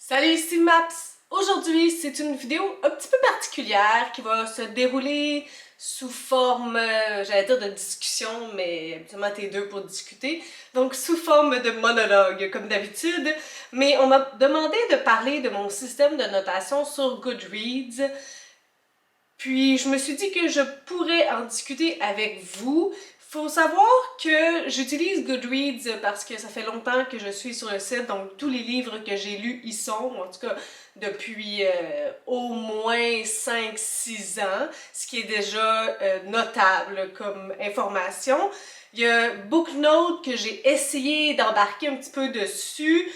Salut, ici Maps! Aujourd'hui, c'est une vidéo un petit peu particulière qui va se dérouler sous forme, j'allais dire de discussion, mais habituellement t'es deux pour discuter, donc sous forme de monologue, comme d'habitude. Mais on m'a demandé de parler de mon système de notation sur Goodreads, puis je me suis dit que je pourrais en discuter avec vous. Faut savoir que j'utilise Goodreads parce que ça fait longtemps que je suis sur le site, donc tous les livres que j'ai lus y sont, en tout cas depuis au moins 5-6 ans, ce qui est déjà notable comme information. Il y a Booknote que j'ai essayé d'embarquer un petit peu dessus.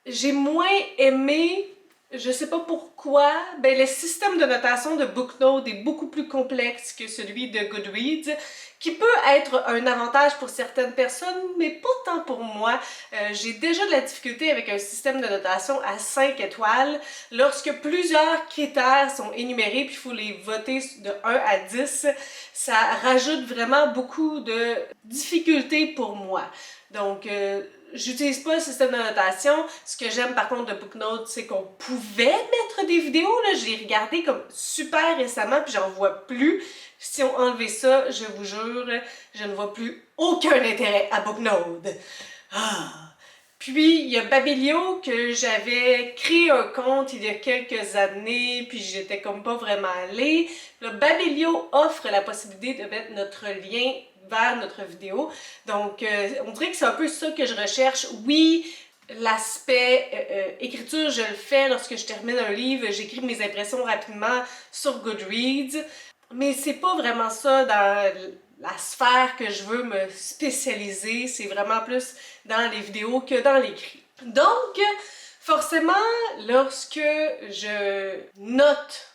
J'ai moins aimé, je sais pas pourquoi, le système de notation de Booknote est beaucoup plus complexe que celui de Goodreads, qui peut être un avantage pour certaines personnes, mais pas tant pour moi. J'ai déjà de la difficulté avec un système de notation à 5 étoiles. Lorsque plusieurs critères sont énumérés, puis il faut les voter de 1 à 10, ça rajoute vraiment beaucoup de difficultés pour moi. Donc, j'utilise pas le système de notation. Ce que j'aime par contre de Booknote, c'est qu'on pouvait mettre des vidéos. J'ai regardé comme super récemment, puis j'en vois plus. Si on enlevait ça, je vous jure, je ne vois plus aucun intérêt à Booknote. Ah. Puis, il y a Babelio que j'avais créé un compte il y a quelques années, puis j'étais comme pas vraiment allée. Là, Babelio offre la possibilité de mettre notre lien vers notre vidéo. Donc, on dirait que c'est un peu ça que je recherche. Oui, l'aspect écriture, je le fais lorsque je termine un livre, j'écris mes impressions rapidement sur Goodreads, mais c'est pas vraiment ça dans la sphère que je veux me spécialiser, c'est vraiment plus dans les vidéos que dans l'écrit. Donc, forcément, lorsque je note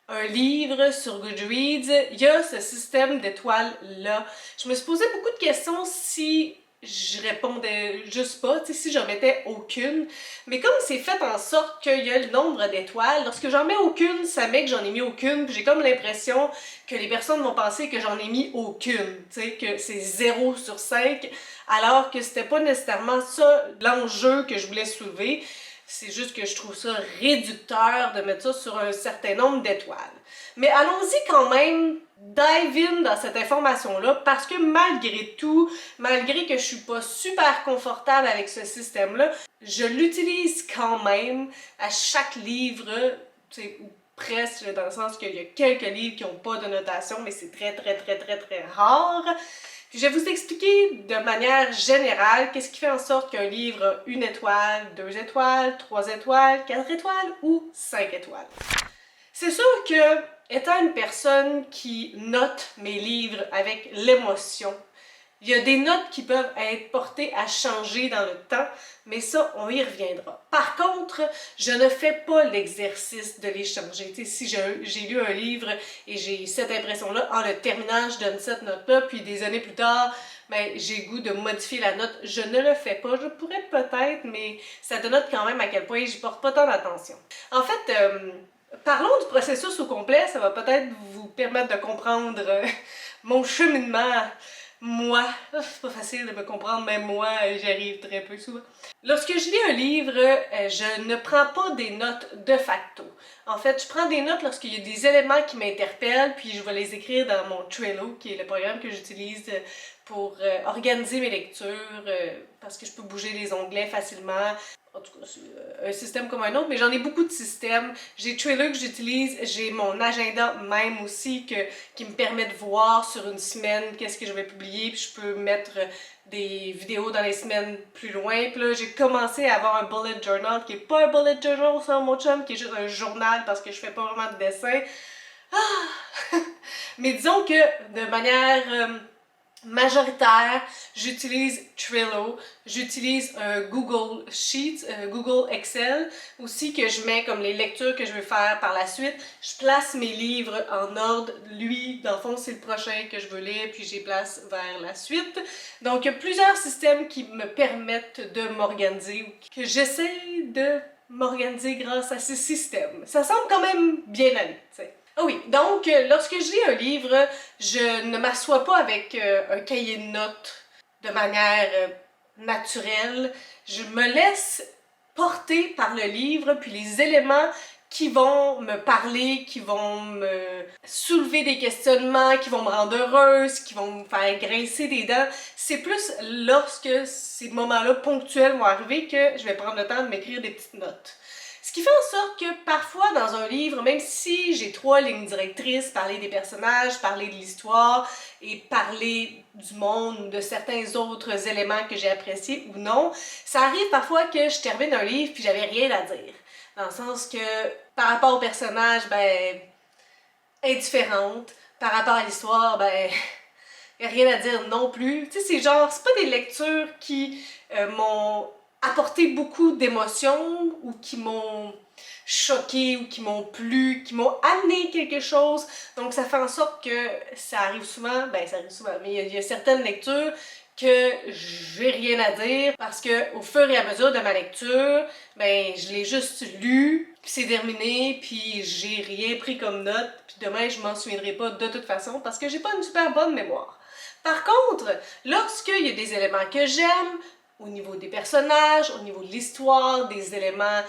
un livre sur Goodreads, il y a ce système d'étoiles-là. Je me suis posé beaucoup de questions si je répondais juste pas, si j'en mettais aucune. Mais comme c'est fait en sorte qu'il y a le nombre d'étoiles, lorsque j'en mets aucune, ça met que j'en ai mis aucune, puis j'ai comme l'impression que les personnes vont penser que j'en ai mis aucune, que c'est 0 sur 5, alors que c'était pas nécessairement ça l'enjeu que je voulais soulever. C'est juste que je trouve ça réducteur de mettre ça sur un certain nombre d'étoiles. Mais allons-y quand même, dive in dans cette information-là, parce que malgré tout, malgré que je suis pas super confortable avec ce système-là, je l'utilise quand même à chaque livre, ou presque, dans le sens qu'il y a quelques livres qui n'ont pas de notation, mais c'est très rare. Puis je vais vous expliquer de manière générale qu'est-ce qui fait en sorte qu'un livre a 1 étoile, 2 étoiles, 3 étoiles, 4 étoiles ou 5 étoiles. C'est sûr que, étant une personne qui note mes livres avec l'émotion, il y a des notes qui peuvent être portées à changer dans le temps, mais ça, on y reviendra. Par contre, je ne fais pas l'exercice de les changer. T'sais, si j'ai lu un livre et j'ai cette impression-là, en le terminant, je donne cette note-là, puis des années plus tard, j'ai goût de modifier la note. Je ne le fais pas. Je pourrais peut-être, mais ça dénote quand même à quel point j'y porte pas tant d'attention. En fait, parlons du processus au complet, ça va peut-être vous permettre de comprendre mon cheminement. Moi, c'est pas facile de me comprendre, même moi, j'y arrive très peu souvent. Lorsque je lis un livre, je ne prends pas des notes de facto. En fait, je prends des notes lorsqu'il y a des éléments qui m'interpellent, puis je vais les écrire dans mon Trello, qui est le programme que j'utilise pour organiser mes lectures, parce que je peux bouger les onglets facilement. En tout cas, c'est un système comme un autre, mais j'en ai beaucoup de systèmes. J'ai Trello que j'utilise, j'ai mon agenda même aussi qui me permet de voir sur une semaine qu'est-ce que je vais publier, puis je peux mettre des vidéos dans les semaines plus loin. Puis là, j'ai commencé à avoir un bullet journal qui est pas un bullet journal sur mon chum, qui est juste un journal parce que je fais pas vraiment de dessin. Ah! Mais disons que de manière majoritaire, j'utilise Trello, j'utilise Google Sheets, Google Excel aussi que je mets comme les lectures que je veux faire par la suite. Je place mes livres en ordre. Lui, dans le fond, c'est le prochain que je veux lire, puis je les place vers la suite. Donc, il y a plusieurs systèmes qui me permettent de m'organiser, ou que j'essaie de m'organiser grâce à ces systèmes. Ça semble quand même bien aller, tu sais. Ah oui, donc lorsque je lis un livre, je ne m'assois pas avec un cahier de notes de manière naturelle. Je me laisse portée par le livre, puis les éléments qui vont me parler, qui vont me soulever des questionnements, qui vont me rendre heureuse, qui vont me faire grincer des dents. C'est plus lorsque ces moments-là ponctuels vont arriver que je vais prendre le temps de m'écrire des petites notes. Ce qui fait en sorte que parfois dans un livre, même si j'ai 3 lignes directrices, parler des personnages, parler de l'histoire et parler du monde ou de certains autres éléments que j'ai appréciés ou non, ça arrive parfois que je termine un livre puis j'avais rien à dire. Dans le sens que par rapport au personnage, ben, indifférente. Par rapport à l'histoire, ben, y a rien à dire non plus. Tu sais, c'est genre, c'est pas des lectures qui m'ont apporté beaucoup d'émotions ou qui m'ont choqué ou qui m'ont plu, qui m'ont amené quelque chose. Donc ça fait en sorte que ça arrive souvent, ben ça arrive souvent, mais il y a certaines lectures que j'ai rien à dire parce que au fur et à mesure de ma lecture, ben je l'ai juste lu, puis c'est terminé, puis j'ai rien pris comme note, puis demain je m'en souviendrai pas de toute façon parce que j'ai pas une super bonne mémoire. Par contre, lorsqu'il y a des éléments que j'aime, au niveau des personnages, au niveau de l'histoire, des éléments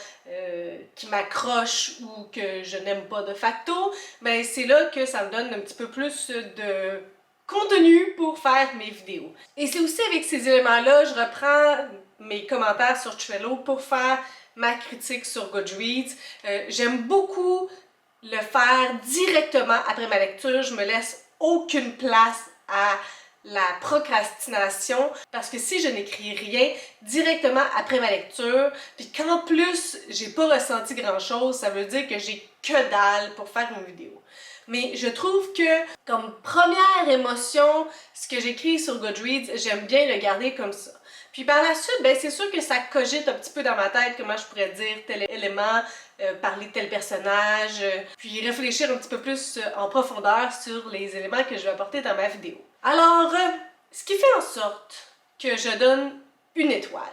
qui m'accrochent ou que je n'aime pas de facto, ben c'est là que ça me donne un petit peu plus de contenu pour faire mes vidéos. Et c'est aussi avec ces éléments-là, je reprends mes commentaires sur Trello pour faire ma critique sur Goodreads. J'aime beaucoup le faire directement après ma lecture, je me laisse aucune place à la procrastination parce que si je n'écris rien directement après ma lecture puis qu'en plus j'ai pas ressenti grand chose, ça veut dire que j'ai que dalle pour faire une vidéo. Mais je trouve que comme première émotion, ce que j'écris sur Goodreads, j'aime bien le garder comme ça. Puis par la suite, ben c'est sûr que ça cogite un petit peu dans ma tête comment je pourrais dire tel élément, parler de tel personnage, puis réfléchir un petit peu plus en profondeur sur les éléments que je vais apporter dans ma vidéo. Alors, ce qui fait en sorte que je donne une étoile,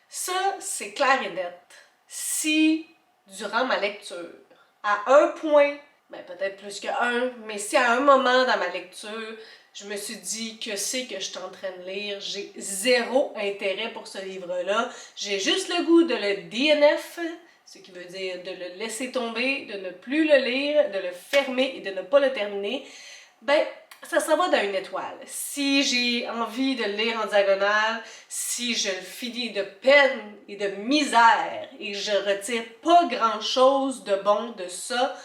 ça c'est clair et net. Si durant ma lecture, à un point, ben peut-être plus que un, mais si à un moment dans ma lecture, je me suis dit que c'est que je suis en train de lire, j'ai zéro intérêt pour ce livre-là, j'ai juste le goût de le DNF, ce qui veut dire de le laisser tomber, de ne plus le lire, de le fermer et de ne pas le terminer, ben ça va dans une étoile. Si j'ai envie de le lire en diagonale, si je le finis de peine et de misère et je retire pas grand-chose de bon de ça,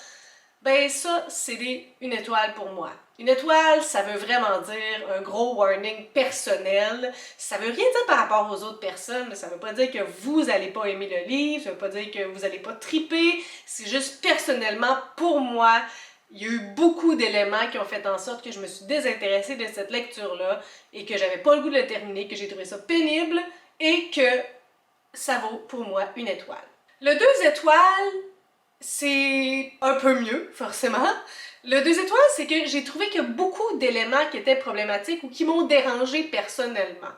ben ça, c'est une étoile pour moi. Une étoile, ça veut vraiment dire un gros warning personnel. Ça veut rien dire par rapport aux autres personnes. Ça veut pas dire que vous allez pas aimer le livre, ça veut pas dire que vous allez pas triper. C'est juste personnellement, pour moi, il y a eu beaucoup d'éléments qui ont fait en sorte que je me suis désintéressée de cette lecture-là et que j'avais pas le goût de le terminer, que j'ai trouvé ça pénible et que ça vaut pour moi une étoile. Le 2 étoiles, c'est un peu mieux, forcément. Le 2 étoiles, c'est que j'ai trouvé qu'il y a beaucoup d'éléments qui étaient problématiques ou qui m'ont dérangé personnellement.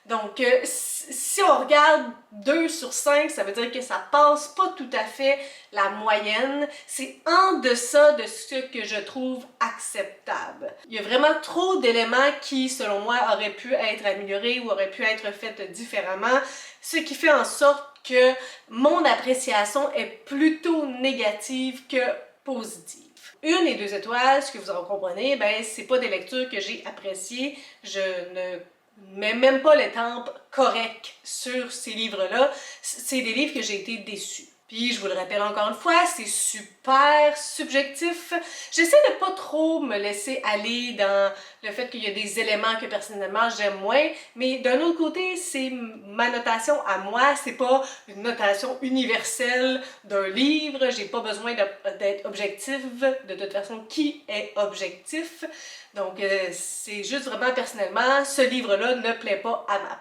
Donc, si on regarde 2 sur 5, ça veut dire que ça passe pas tout à fait la moyenne. C'est en deçà de ce que je trouve acceptable. Il y a vraiment trop d'éléments qui, selon moi, auraient pu être améliorés ou auraient pu être faits différemment, ce qui fait en sorte que mon appréciation est plutôt négative que positive. 1 et 2 étoiles, ce que vous en comprenez, ben c'est pas des lectures que j'ai appréciées. Je ne mets même pas l'étampe correcte sur ces livres-là. C'est des livres que j'ai été déçue. Puis, je vous le rappelle encore une fois, c'est super subjectif. J'essaie de pas trop me laisser aller dans le fait qu'il y a des éléments que personnellement j'aime moins, mais d'un autre côté, c'est ma notation à moi, c'est pas une notation universelle d'un livre, j'ai pas besoin d'être objectif, de toute façon, qui est objectif? Donc, c'est juste vraiment personnellement, ce livre-là ne plaît pas à Maps.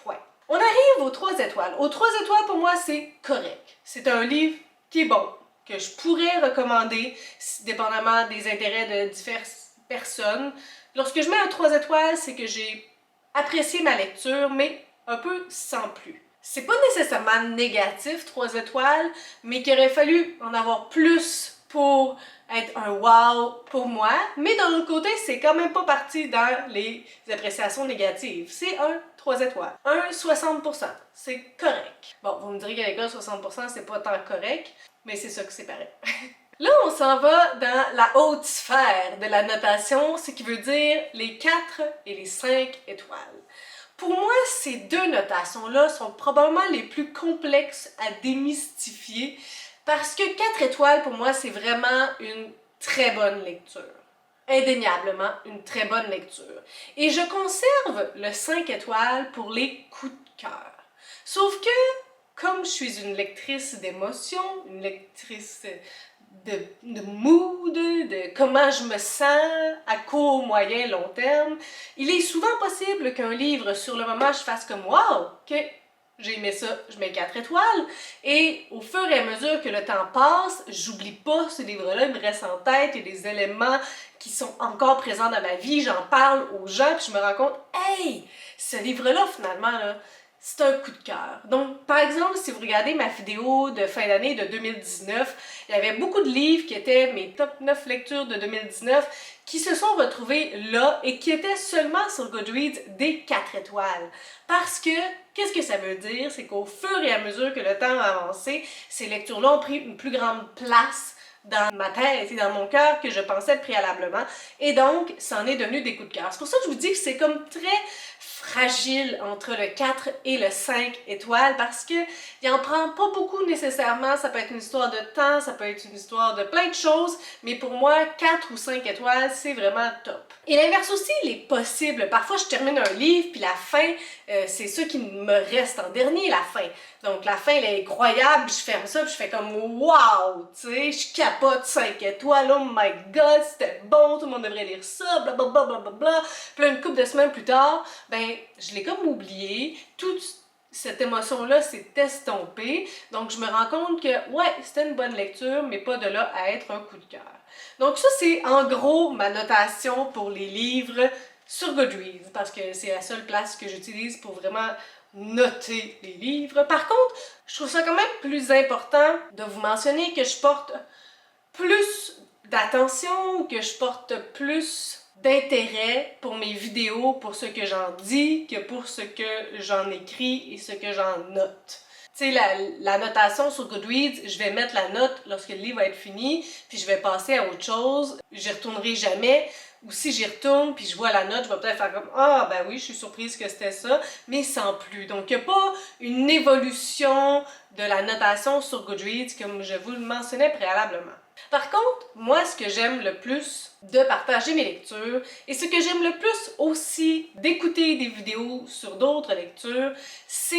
Point. On arrive aux 3 étoiles. Aux 3 étoiles, pour moi, c'est correct. C'est un livre qui est bon, que je pourrais recommander, dépendamment des intérêts de diverses personnes. Lorsque je mets un 3 étoiles, c'est que j'ai apprécié ma lecture, mais un peu sans plus. C'est pas nécessairement négatif, 3 étoiles, mais qu'il aurait fallu en avoir plus pour être un wow pour moi, mais d'un autre côté, c'est quand même pas parti dans les appréciations négatives. C'est un 3 étoiles. Un, 60%. C'est correct. Bon, vous me direz qu'à l'école, 60%, c'est pas tant correct, mais c'est ça que c'est pareil. Là, on s'en va dans la haute sphère de la notation, ce qui veut dire les 4 et les 5 étoiles. Pour moi, ces deux notations-là sont probablement les plus complexes à démystifier parce que 4 étoiles, pour moi, c'est vraiment une très bonne lecture. Indéniablement, une très bonne lecture. Et je conserve le 5 étoiles pour les coups de cœur. Sauf que, comme je suis une lectrice d'émotions, une lectrice de mood, de comment je me sens à court, moyen, long terme, il est souvent possible qu'un livre, sur le moment, je fasse comme « Wow! Ok, j'ai aimé ça, je mets 4 étoiles. » Et au fur et à mesure que le temps passe, j'oublie pas ce livre-là, il me reste en tête, il y a des éléments qui sont encore présents dans ma vie, j'en parle aux gens, puis je me rends compte « Hey! Ce livre-là, finalement, là, c'est un coup de cœur. » Donc, par exemple, si vous regardez ma vidéo de fin d'année de 2019, il y avait beaucoup de livres qui étaient mes top 9 lectures de 2019 qui se sont retrouvés là et qui étaient seulement sur Goodreads des 4 étoiles. Parce que, qu'est-ce que ça veut dire? C'est qu'au fur et à mesure que le temps a avancé, ces lectures-là ont pris une plus grande place dans ma tête et dans mon cœur que je pensais préalablement. Et donc, ça en est devenu des coups de cœur. C'est pour ça que je vous dis que c'est comme très fragile entre le 4 et le 5 étoiles parce que il en prend pas beaucoup nécessairement. Ça peut être une histoire de temps, ça peut être une histoire de plein de choses, mais pour moi, 4 ou 5 étoiles, c'est vraiment top. Et l'inverse aussi, il est possible. Parfois, je termine un livre, puis la fin, c'est ce qui me reste en dernier, la fin. Donc, la fin, elle est incroyable, puis je ferme ça, puis je fais comme « Wow! » Tu sais, je capote 5 étoiles, oh my god, c'était bon, tout le monde devrait lire ça, blablabla, blablabla. Puis là, une couple de semaines plus tard, ben, je l'ai comme oublié, toute cette émotion-là s'est estompée, donc je me rends compte que, ouais, c'était une bonne lecture, mais pas de là à être un coup de cœur. Donc ça, c'est en gros ma notation pour les livres sur Goodreads, parce que c'est la seule place que j'utilise pour vraiment noter les livres. Par contre, je trouve ça quand même plus important de vous mentionner que je porte plus d'attention, que je porte plus d'intérêt pour mes vidéos, pour ce que j'en dis, que pour ce que j'en écris et ce que j'en note. Tu sais, la notation sur Goodreads, je vais mettre la note lorsque le livre va être fini, puis je vais passer à autre chose, j'y retournerai jamais. Ou si j'y retourne puis je vois la note, je vais peut-être faire comme « Ah, ben oui, je suis surprise que c'était ça », mais sans plus. Donc, il n'y a pas une évolution de la notation sur Goodreads comme je vous le mentionnais préalablement. Par contre, moi, ce que j'aime le plus de partager mes lectures et ce que j'aime le plus aussi d'écouter des vidéos sur d'autres lectures, c'est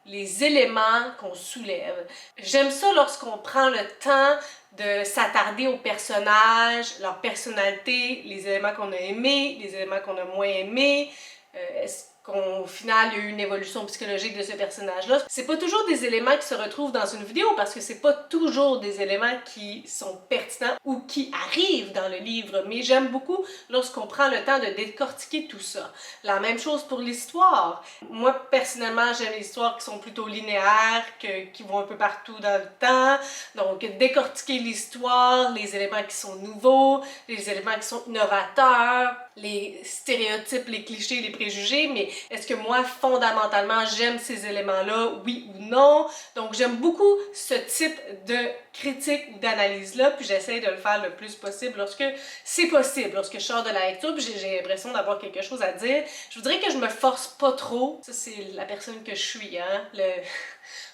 les éléments qu'on soulève. J'aime ça lorsqu'on prend le temps de s'attarder aux personnages, leur personnalité, les éléments qu'on a aimés, les éléments qu'on a moins aimés, est-ce qu'au final, il y a eu une évolution psychologique de ce personnage-là. C'est pas toujours des éléments qui se retrouvent dans une vidéo parce que c'est pas toujours des éléments qui sont pertinents ou qui arrivent dans le livre, mais j'aime beaucoup lorsqu'on prend le temps de décortiquer tout ça. La même chose pour l'histoire. Moi, personnellement, j'aime les histoires qui sont plutôt linéaires, qui vont un peu partout dans le temps. Donc, décortiquer l'histoire, les éléments qui sont nouveaux, les éléments qui sont innovateurs, les stéréotypes, les clichés, les préjugés, mais est-ce que moi, fondamentalement, j'aime ces éléments-là, oui ou non? Donc, j'aime beaucoup ce type de critique ou d'analyse-là, puis j'essaie de le faire le plus possible lorsque c'est possible, lorsque je sors de la lecture, puis j'ai l'impression d'avoir quelque chose à dire. Je voudrais que je me force pas trop. Ça, c'est la personne que je suis, hein?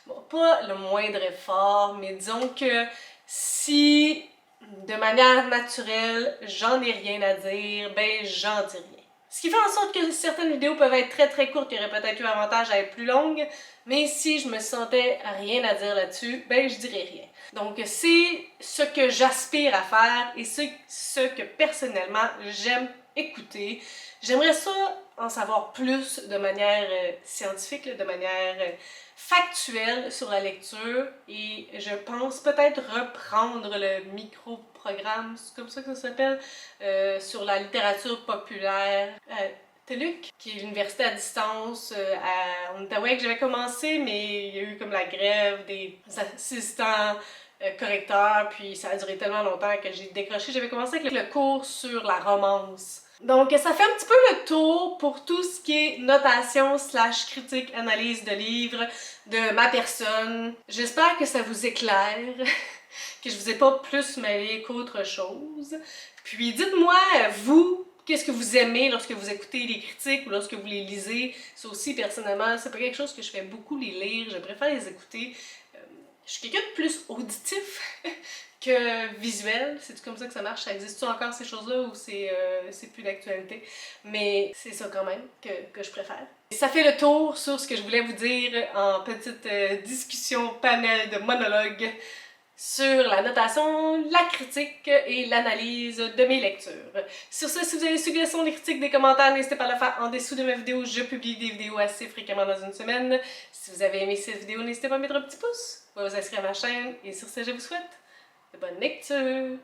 Bon, pas le moindre effort, mais disons que si de manière naturelle, j'en ai rien à dire, ben j'en dis rien. Ce qui fait en sorte que certaines vidéos peuvent être très courtes, il y aurait peut-être eu avantage à être plus longues, mais si je me sentais rien à dire là-dessus, ben je dirais rien. Donc c'est ce que j'aspire à faire et ce que personnellement j'aime écouter. J'aimerais ça en savoir plus de manière scientifique, de manière factuelle sur la lecture et je pense peut-être reprendre le micro-programme, c'est comme ça que ça s'appelle, sur la littérature populaire TELUC, qui est l'université à distance en Outaouais que j'avais commencé, mais il y a eu comme la grève des assistants correcteurs, puis ça a duré tellement longtemps que j'ai décroché. J'avais commencé avec le cours sur la romance Donc ça fait un petit peu le tour pour tout ce qui est notation / critique, analyse de livres, de ma personne. J'espère que ça vous éclaire, que je vous ai pas plus mêlé qu'autre chose. Puis dites-moi, vous, qu'est-ce que vous aimez lorsque vous écoutez les critiques ou lorsque vous les lisez. Ça aussi, personnellement, c'est pas quelque chose que je fais beaucoup les lire, je préfère les écouter. Je suis quelqu'un de plus auditif que visuel. C'est comme ça que ça marche? Ça existe-tu encore ces choses-là ou c'est plus d'actualité? Mais c'est ça quand même que je préfère. Ça fait le tour sur ce que je voulais vous dire en petite discussion, panel de monologue sur la notation, la critique et l'analyse de mes lectures. Sur ce, si vous avez des suggestions, des critiques, des commentaires, n'hésitez pas à le faire en dessous de mes vidéos. Je publie des vidéos assez fréquemment dans une semaine. Si vous avez aimé cette vidéo, n'hésitez pas à mettre un petit pouce, vous inscrire à ma chaîne. Et sur ce, je vous souhaite de bonne lecture!